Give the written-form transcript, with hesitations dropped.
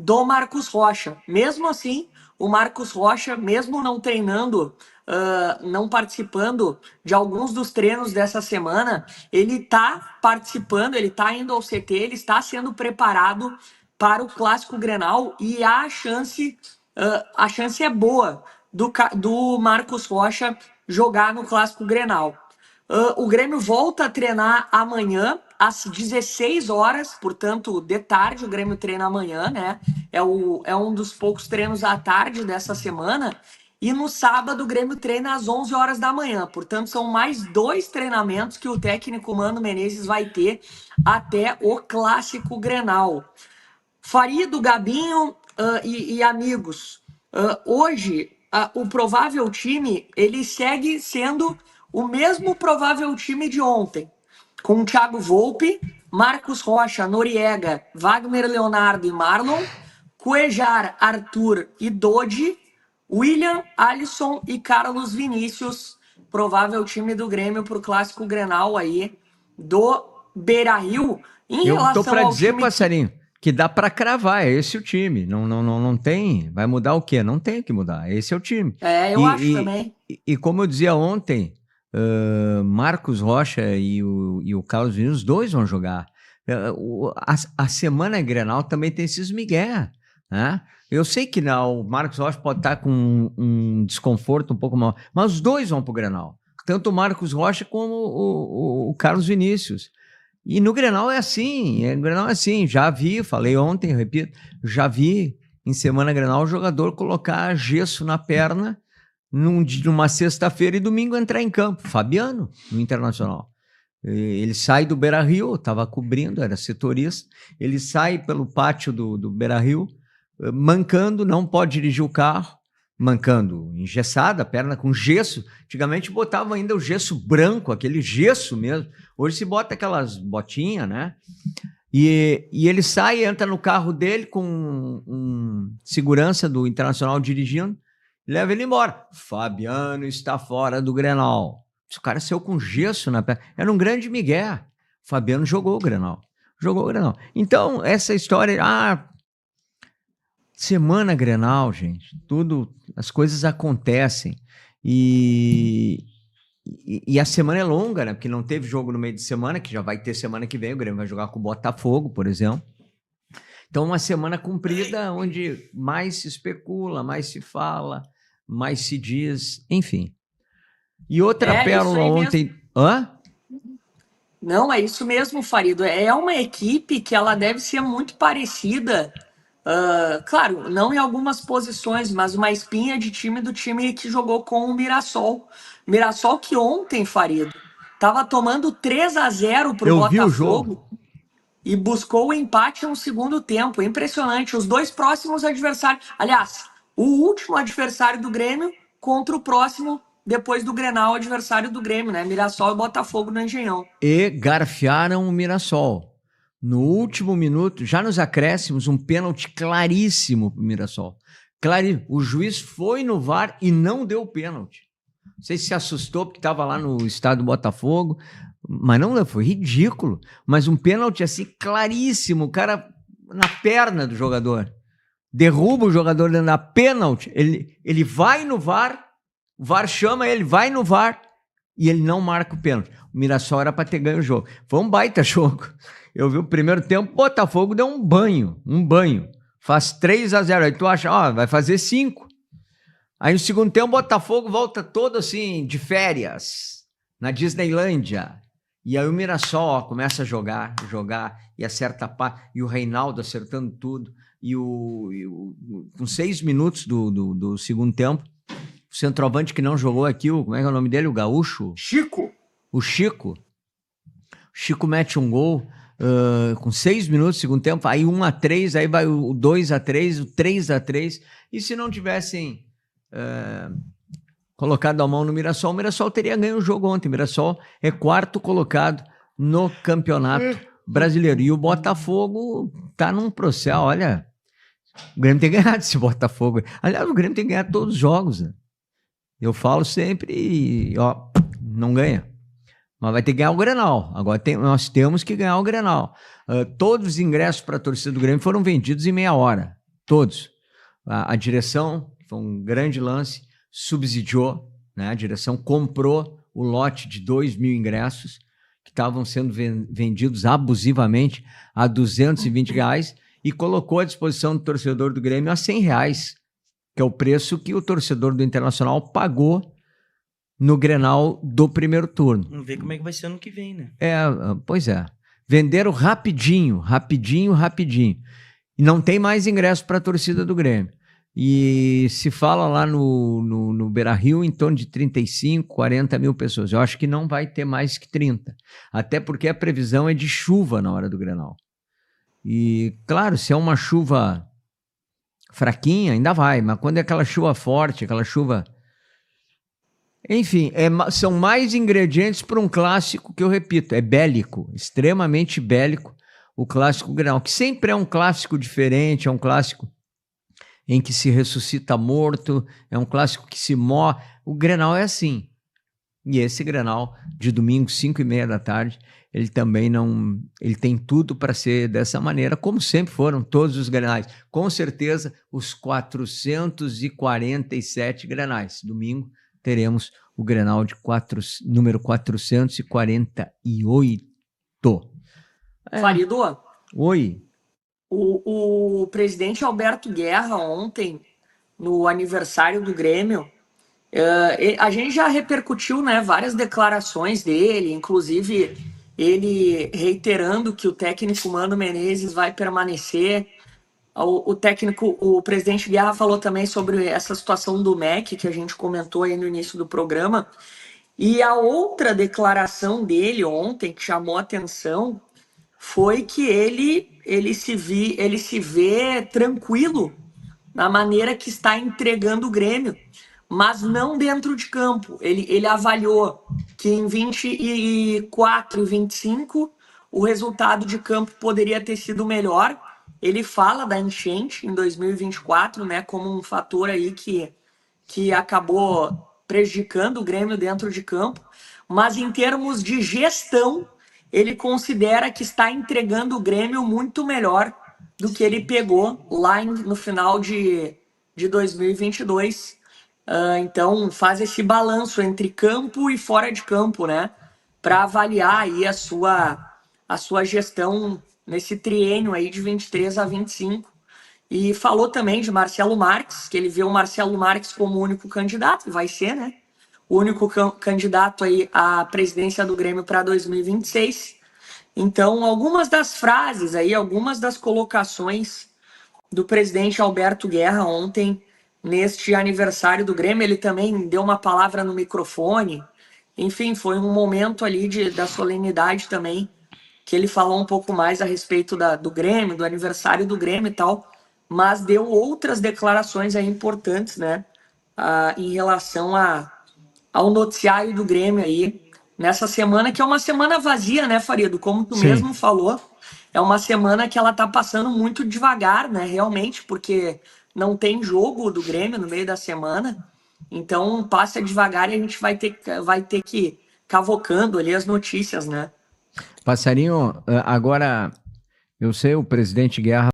do Marcos Rocha. Mesmo assim, o Marcos Rocha, mesmo não treinando, não participando de alguns dos treinos dessa semana, ele está participando, ele está indo ao CT, ele está sendo preparado para o Clássico Grenal e a chance é boa do Marcos Rocha jogar no Clássico Grenal. O Grêmio volta a treinar amanhã, às 16 horas, portanto, de tarde o Grêmio treina amanhã, né? É um dos poucos treinos à tarde dessa semana. E no sábado o Grêmio treina às 11 horas da manhã. Portanto, são mais 2 treinamentos que o técnico Mano Menezes vai ter até o Clássico Grenal. Farido, Gabinho e amigos, hoje o provável time ele segue sendo o mesmo provável time de ontem, com Thiago Volpe, Marcos Rocha, Noriega, Wagner Leonardo e Marlon, Cuejar, Arthur e Dodi, William, Alisson e Carlos Vinícius, provável time do Grêmio para o Clássico Grenal aí do Beira-Rio. Eu tô para dizer, time... passarinho, que dá para cravar, é esse o time. Não tem. Vai mudar o quê? Não tem que mudar. Esse é o time. Eu acho também. E como eu dizia ontem, Marcos Rocha e o Carlos Vinícius, os dois vão jogar. A semana Grenal também tem esses migué, né? Eu sei que o Marcos Rocha pode estar com um desconforto um pouco maior, mas os dois vão para o Grenal. Tanto o Marcos Rocha como o Carlos Vinícius. E no Grenal é assim, já vi, falei ontem, repito, já vi em semana Grenal o jogador colocar gesso na perna numa sexta-feira e domingo entrar em campo. Fabiano, no Internacional. Ele sai do Beira-Rio, estava cobrindo, era setorista, ele sai pelo pátio do Beira-Rio, mancando, não pode dirigir o carro, mancando, engessada, a perna com gesso. Antigamente botava ainda o gesso branco, aquele gesso mesmo. Hoje se bota aquelas botinhas, né? E ele sai, entra no carro dele com segurança do Internacional dirigindo, leva ele embora. Fabiano está fora do Grenal. O cara saiu com gesso na perna. Era um grande migué. Fabiano jogou o Grenal. Então, essa história... semana Grenal, gente, as coisas acontecem e a semana é longa, né? Porque não teve jogo no meio de semana, que já vai ter semana que vem, o Grêmio vai jogar com o Botafogo, por exemplo. Então, uma semana comprida, onde mais se especula, mais se fala, mais se diz, enfim. E outra pérola ontem... Hã? Não, é isso mesmo, Farido. É uma equipe que ela deve ser muito parecida... claro, não em algumas posições, mas uma espinha de time do time que jogou com o Mirassol. Mirassol que ontem, Farido, estava tomando 3-0 para o Botafogo e buscou o empate no segundo tempo. Impressionante. Os dois próximos adversários... Aliás, o último adversário do Grêmio contra o próximo, depois do Grenal, adversário do Grêmio, né? Mirassol e Botafogo no Engenhão. E garfiaram o Mirassol. No último minuto, já nos acréscimos, um pênalti claríssimo para o Mirassol. Claríssimo. O juiz foi no VAR e não deu pênalti. Não sei se assustou porque estava lá no estádio do Botafogo, mas não, foi ridículo. Mas um pênalti assim claríssimo, o cara na perna do jogador. Derruba o jogador dentro da pênalti. Ele vai no VAR, o VAR chama ele, vai no VAR e ele não marca o pênalti. O Mirassol era para ter ganho o jogo. Foi um baita jogo. Eu vi o primeiro tempo, o Botafogo deu um banho. Faz 3-0. Aí tu acha, vai fazer 5. Aí no segundo tempo, o Botafogo volta todo assim, de férias, na Disneylândia. E aí o Mirassol começa a jogar, e acerta a pá. E o Reinaldo acertando tudo. E com 6 minutos do segundo tempo, o centroavante que não jogou aqui, como é que é o nome dele? O gaúcho? Chico. O Chico. O Chico mete um gol com 6 minutos do segundo tempo, aí 1-3, aí vai o 2-3, o 3-3. E se não tivessem colocado a mão no Mirassol, o Mirassol teria ganho o jogo ontem. O Mirassol é 4º colocado no Campeonato Brasileiro. E o Botafogo tá num processo, olha... O Grêmio tem ganhado esse Botafogo. Aliás, o Grêmio tem ganhado todos os jogos, né? Eu falo sempre, não ganha. Mas vai ter que ganhar o Grenal. Agora nós temos que ganhar o Grenal. Todos os ingressos para a torcida do Grêmio foram vendidos em meia hora. todos. A direção, foi um grande lance, subsidiou, né? A direção comprou o lote de 2.000 ingressos que estavam sendo vendidos abusivamente a R$ 220 e colocou à disposição do torcedor do Grêmio a R$ 100, que é o preço que o torcedor do Internacional pagou no Grenal do primeiro turno. Vamos ver como é que vai ser ano que vem, né? Pois é. Venderam rapidinho. E não tem mais ingresso para a torcida do Grêmio. E se fala lá no Beira-Rio em torno de 35, 40 mil pessoas. Eu acho que não vai ter mais que 30. Até porque a previsão é de chuva na hora do Grenal. E, claro, se é uma chuva fraquinha, ainda vai. Mas quando é aquela chuva forte, aquela chuva... Enfim, são mais ingredientes para um clássico que eu repito, é bélico, extremamente bélico, o clássico Grenal, que sempre é um clássico diferente, é um clássico em que se ressuscita morto, é um clássico que se morre. O Grenal é assim. E esse Grenal de domingo, 5h30 da tarde, ele também não... Ele tem tudo para ser dessa maneira, como sempre foram todos os Grenais. Com certeza, os 447 Grenais. Domingo teremos o Grenal de número 448. Farido, Oi. o presidente Alberto Guerra ontem, no aniversário do Grêmio, a gente já repercutiu, né, várias declarações dele, inclusive ele reiterando que o técnico Mano Menezes vai permanecer. O presidente Guerra falou também sobre essa situação do MEC, que a gente comentou aí no início do programa. E a outra declaração dele ontem, que chamou a atenção, foi que ele se vê tranquilo na maneira que está entregando o Grêmio, mas não dentro de campo. Ele avaliou que em 24 e 25 o resultado de campo poderia ter sido melhor. Ele fala da enchente em 2024, né, como um fator aí que acabou prejudicando o Grêmio dentro de campo, mas em termos de gestão, ele considera que está entregando o Grêmio muito melhor do que ele pegou lá no final de 2022. Então, faz esse balanço entre campo e fora de campo, né? Para avaliar aí a sua gestão nesse triênio aí de 23 a 25. E falou também de Marcelo Marques, que ele vê o Marcelo Marques como o único candidato, vai ser, né? O único candidato aí à presidência do Grêmio para 2026. Então, algumas das frases aí, algumas das colocações do presidente Alberto Guerra ontem, neste aniversário do Grêmio, ele também deu uma palavra no microfone. Enfim, foi um momento ali da solenidade também, que ele falou um pouco mais a respeito do Grêmio, do aniversário do Grêmio e tal, mas deu outras declarações aí importantes, né, em relação ao noticiário do Grêmio aí, nessa semana, que é uma semana vazia, né, Farido? Como tu mesmo falou, é uma semana que ela tá passando muito devagar, né, realmente, porque não tem jogo do Grêmio no meio da semana, então passa devagar e a gente vai ter que ir cavocando ali as notícias, né? Passarinho, agora, eu sei, o presidente Guerra